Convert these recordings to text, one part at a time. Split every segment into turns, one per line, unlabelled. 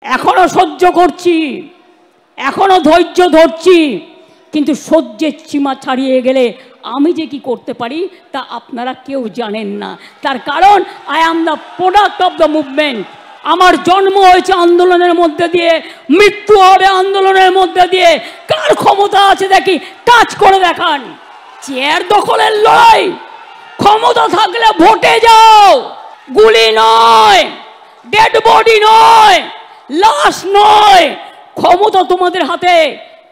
এখনো সহ্য করছি, এখনো ধৈর্য ধরছি, কিন্তু সহ্যের সীমা ছাড়িয়ে গেলে আমি যে কি করতে পারি তা আপনারা কেউ জানেন না। তার কারণ I am the product of the movement. আমার জন্ম হয়েছে আন্দোলনের মধ্যে দিয়ে, মৃত্যু হবে আন্দোলনের মধ্যে দিয়ে। কার ক্ষমতা আছে দেখি, কাজ করে দেখান। চেয়ার দখলের লড়াই, ক্ষমতা থাকলে ভোটে যাও, গুলি নয়, ডেড বডি নয়, লাশ নয়, ক্ষমতা তোমাদের হাতে।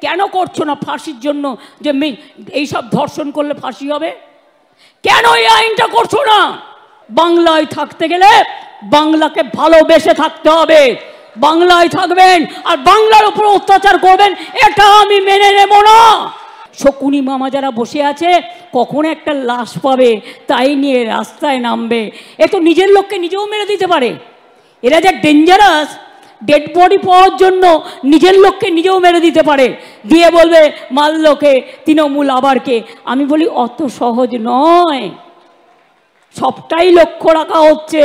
কেন করছো না ফাঁসির জন্য, যে এইসব ধর্ষণ করলে ফাঁসি হবে? কেন এই আইনটা করছো না? বাংলায় থাকতে গেলে বাংলাকে ভালোবেসে থাকতে হবে। বাংলায় থাকবেন আর বাংলার উপর অত্যাচার করবেন, এটা আমি মেনে নেব না। শকুনি মামা যারা বসে আছে, কখন একটা লাশ পাবে তাই নিয়ে রাস্তায় নামবে। এ তো নিজের লোককে নিজেও মেরে দিতে পারে। এরা যে ডেঞ্জারাস, ডেড বডি পাওয়ার জন্য নিজের লোককে নিজেও মেরে দিতে পারে, দিয়ে বলবে মাল্যকে তৃণমূল আবারকে। আমি বলি অত সহজ নয়, সবটাই লক্ষ্য রাখা হচ্ছে।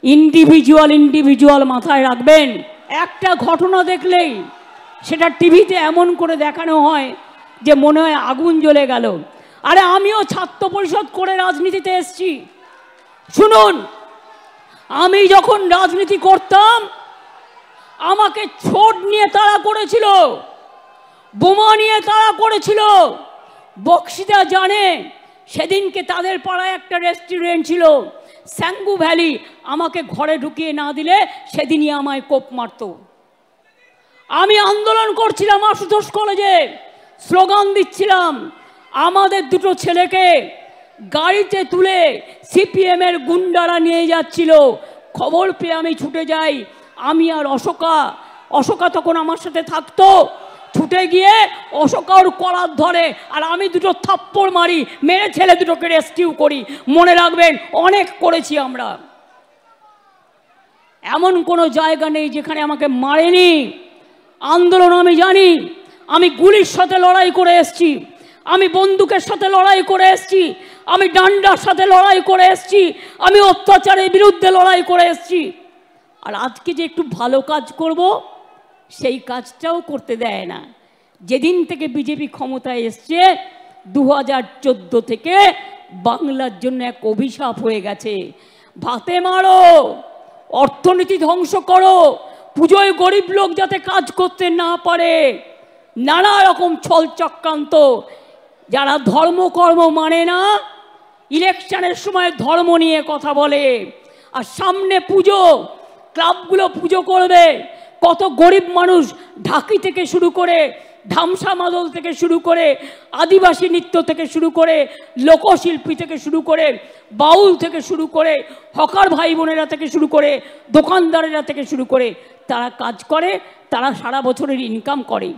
ইন্ডিভিজুয়াল মাথায় রাখবেন। একটা ঘটনা দেখলেই সেটা টিভিতে এমন করে দেখানো হয় যে মনে হয় আগুন জ্বলে গেল। আরে আমিও ছাত্র পরিষদ করে রাজনীতিতে এসেছি। শুনুন, আমি যখন রাজনীতি করতাম আমাকে ছোট নিয়ে তাড়া করেছিল, বোমা নিয়ে তাড়া করেছিল। বক্সিদা জানে, সেদিনকে তাদের পাড়ায় একটা রেস্টুরেন্ট ছিল স্যাঙ্গু ভ্যালি, আমাকে ঘরে ঢুকিয়ে না দিলে সেদিনই আমায় কোপ মারত। আমি আন্দোলন করছিলাম আশুতোষ কলেজে, স্লোগান দিচ্ছিলাম। আমাদের দুটো ছেলেকে গাড়িতে তুলে সিপিএমের গুন্ডারা নিয়ে যাচ্ছিল। খবর পেয়ে আমি ছুটে যাই, আমি আর অশোকা তখন আমার সাথে থাকতো। ছুটে গিয়ে অশোকা ওর কলার ধরে আর আমি দুটো থাপ্পড় মারি, মেরে ছেলে দুটোকে রেস্কিউ করি। মনে রাখবেন, অনেক করেছি আমরা। এমন কোনো জায়গা নেই যেখানে আমাকে মারেনি। আন্দোলন আমি জানি, আমি গুলির সাথে লড়াই করে এসেছি, আমি বন্দুকের সাথে লড়াই করে এসেছি, আমি ডান্ডার সাথে লড়াই করে এসেছি, আমি অত্যাচারের বিরুদ্ধে লড়াই করে এসেছি। আর আজকে যে একটু ভালো কাজ করব, সেই কাজটাও করতে দেয় না। যেদিন থেকে বিজেপি ক্ষমতায় এসছে 2014 থেকে বাংলার জন্য এক অভিশাপ হয়ে গেছে। ভাতে মারো, অর্থনীতি ধ্বংস করো, পুজোয় গরিব লোক যাতে কাজ করতে না পারে, নানা রকম ছল চক্রান্ত। যারা ধর্মকর্ম মানে না, ইলেকশনের সময় ধর্ম নিয়ে কথা বলে, আর সামনে পুজো, ক্লাবগুলো পুজো করবে। কত গরিব মানুষ ঢাকি থেকে শুরু করে, ধামসা মাদল থেকে শুরু করে, আদিবাসী নৃত্য থেকে শুরু করে, লোকশিল্পী থেকে শুরু করে, বাউল থেকে শুরু করে, হকার ভাই বোনেরা থেকে শুরু করে, দোকানদারেরা থেকে শুরু করে, তারা কাজ করে, তারা সারা বছরের ইনকাম করে।